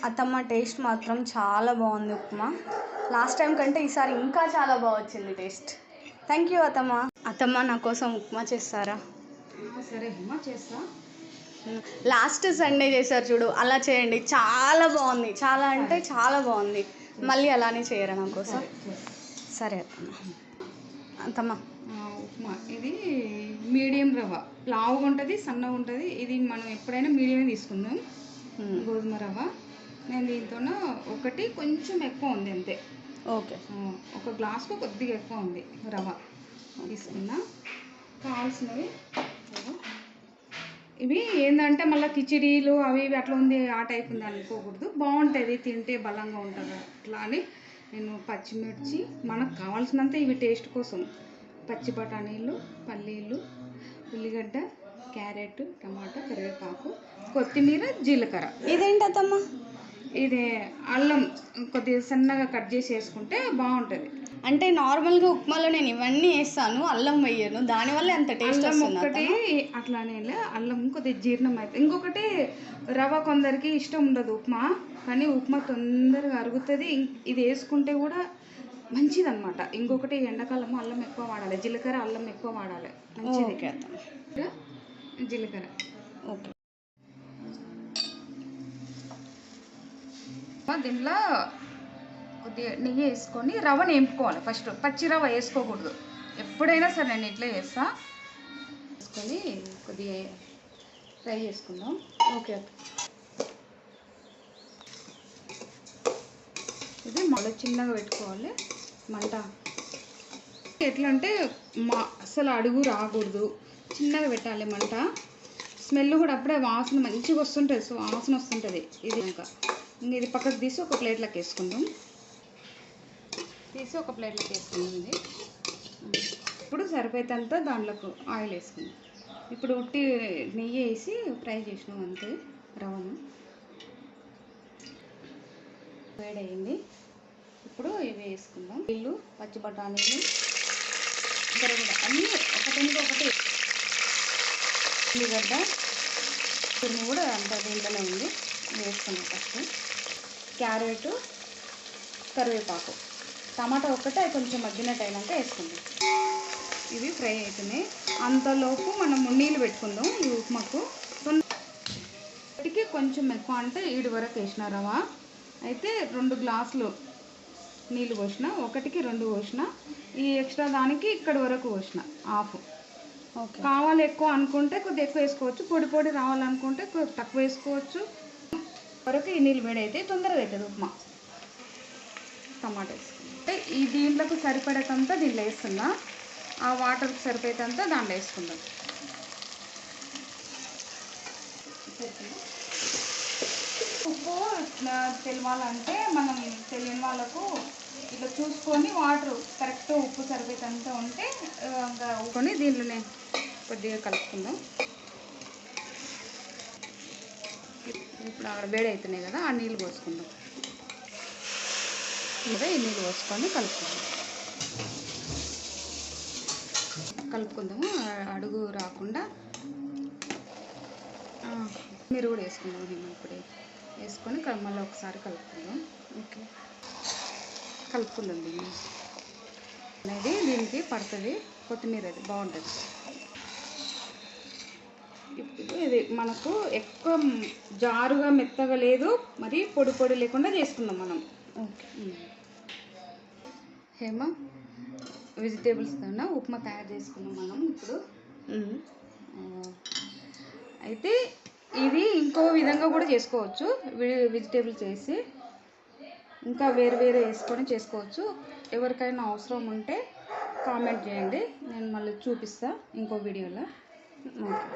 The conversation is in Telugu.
అత్తమ్మ టేస్ట్ మాత్రం చాలా బాగుంది ఉప్మా. లాస్ట్ టైం కంటే ఈసారి ఇంకా చాలా బాగా వచ్చింది టేస్ట్. థ్యాంక్ యూ అత్తమ్మ. అత్తమ్మ నా కోసం ఉప్మా చేస్తారా? సరే ఉప్మా చేస్తా. లాస్ట్ సండే చేశారు చూడు, అలా చేయండి. చాలా బాగుంది, చాలా అంటే చాలా బాగుంది. మళ్ళీ అలానే చేయరా నా కోసం? సరే అత్తమ్మ. అత్తమ్మ ఉప్మా ఇది మీడియం రవ్వ, లావుగా ఉంటుంది, సన్నగా ఉంటుంది. ఇది మనం ఎప్పుడైనా మీడియం తీసుకుందాం. గోధుమ రవ్వ నేను దీంతో ఒకటి కొంచెం ఎక్కువ ఉంది అంతే. ఓకే, ఒక గ్లాస్కు కొద్దిగా ఎక్కువ ఉంది రవ్వ తీసుకున్నా. కావాల్సినవి ఇవి ఏంటంటే మళ్ళీ కిచిడీలు అవి ఇవి అట్లా ఉంది, ఆ టైప్ ఉంది అనుకోకూడదు. బాగుంటుంది, తింటే బలంగా ఉంటుంది అట్లా అని నేను పచ్చిమిర్చి మనకు కావాల్సినంత ఇవి టేస్ట్ కోసం పచ్చి బఠానీలు, పల్లీలు, ఉల్లిగడ్డ, క్యారెట్, టమాటా, కరివేపాకు, కొత్తిమీర, జీలకర్ర. ఇదేంటమ్మా? ఇది అల్లం కొద్దిగా సన్నగా కట్ చేసి వేసుకుంటే బాగుంటుంది. అంటే నార్మల్గా ఉప్మాలో నేను ఇవన్నీ వేస్తాను, అల్లం వేయను, దానివల్ల ఎంత టేస్ట్ వస్తుంది. ఒకటి అట్లానే అల్లం కొద్దిగా జీర్ణం అవుతుంది. ఇంకొకటి రవ్వ కొందరికి ఇష్టం ఉండదు ఉప్మా, కానీ ఉప్మా తొందరగా అరుగుతుంది. ఇది వేసుకుంటే కూడా మంచిదన్నమాట. ఇంకొకటి ఎండాకాలము అల్లం ఎక్కువ వాడాలి, జీలకర్ర అల్లం ఎక్కువ వాడాలి, మంచిది. జీలకర్ర ఓకే. దీంట్లో కొద్దిగా నెయ్యి వేసుకొని రవ్వని వేపుకోవాలి. ఫస్ట్ పచ్చి రవ్వ వేసుకోకూడదు ఎప్పుడైనా సరే. నేను ఇట్లా వేస్తా. వేసుకొని కొద్దిగా ఫ్రై చేసుకుందాం. ఓకే. ఇది మళ్ళీ చిన్నగా పెట్టుకోవాలి మంట. ఎట్లా అంటే అసలు అడుగు రాకూడదు, చిన్నగా పెట్టాలి మంట. స్మెల్ కూడా అప్పుడే వాసన మంచిగా వస్తుంటుంది, సో వాసన వస్తుంటుంది. ఇది ఇంకా ఇది పక్కకు తీసి ఒక ప్లేట్లోకి వేసుకుందాం. ఇది ఇప్పుడు సరిపోయేంత దాంట్లోకి ఆయిల్ వేసుకుందాం. ఇప్పుడు ఉట్టి నెయ్యి వేసి ఫ్రై చేసినాం అంతే. రవ్వను వేడయింది. ఇప్పుడు ఇవి వేసుకుందాం. నీళ్ళు, పచ్చి బఠానీలు, ఇక్కడ కూడా అన్నీ ఒకటి ఉల్లిగడ్డ తురుము కూడా అంత దీంట్లోనే ఉంది, వేసుకున్నాం. ఫస్ట్ క్యారెట్, కరివేపాకు, టమాటా ఒక్కటే కొంచెం మగ్గినట్టు అయినాక వేసుకుందాం. ఇవి ఫ్రై అవుతున్నాయి. అంతలోపు మనము నీళ్ళు పెట్టుకుందాం. ఈ ఉప్మాకు ఒకటికి కొంచెం ఎక్కువ అంటే 7 వరకు వేసిన రవ్వ అయితే 2 గ్లాసులు నీళ్ళు పోసిన, ఒకటికి 2 పోసిన. ఈ ఎక్స్ట్రా దానికి ఇక్కడి వరకు పోసిన హాఫ్. కావాలి ఎక్కువ అనుకుంటే కొద్దిగా ఎక్కువ వేసుకోవచ్చు, పొడి రావాలనుకుంటే తక్కువ వేసుకోవచ్చు. వరకు ఈ నీళ్ళు వేడైతే తొందరగా అవుతుంది ఉప్మా. టమాటా వేసుకుంటే ఈ దీంట్లోకి సరిపడేటంతా దీంట్లో వేస్తున్నా, ఆ వాటర్కి సరిపోయేంత దాంట్లో వేసుకుందాం. ఉప్పు తెలవాలంటే మనం తెలియని వాళ్ళకు ఇట్లా చూసుకొని వాటర్ కరెక్ట్ ఉప్పు సరిపోయేంత ఉంటే ఇంకా ఉప్పుని దీంట్లోనే కొద్దిగా కలుపుకుందాం. ఇప్పుడు అక్కడ వేడి అవుతున్నాయి కదా, ఆ నీళ్ళు పోసుకుందాం. ఇంకా ఈ నీళ్ళు పోసుకొని కలుపుకుందాము అడుగు రాకుండా. మీరు కూడా వేసుకుందాం. నేను ఇప్పుడే వేసుకొని మళ్ళీ ఒకసారి కలుపుకుందాం. ఓకే, కలుపుకుందాం. దీన్ని అనేది దీనికి పడుతుంది. కొత్తిమీర అది బాగుంటుంది. ఇప్పుడు ఇది మనకు ఎక్కువ జారుగా మెత్తగా లేదు, మరి పొడి లేకుండా చేసుకుందాం మనం. ఓకే. హేమ వెజిటేబుల్స్ కన్నా ఉప్మా తయారు చేసుకున్నాం మనం ఇప్పుడు. అయితే ఇది ఇంకో విధంగా కూడా చేసుకోవచ్చు. వెజిటేబుల్స్ వేసి ఇంకా వేరు వేసుకొని చేసుకోవచ్చు. ఎవరికైనా అవసరం ఉంటే కామెంట్ చేయండి, నేను మళ్ళీ చూపిస్తాను ఇంకో వీడియోలో. ఓకే.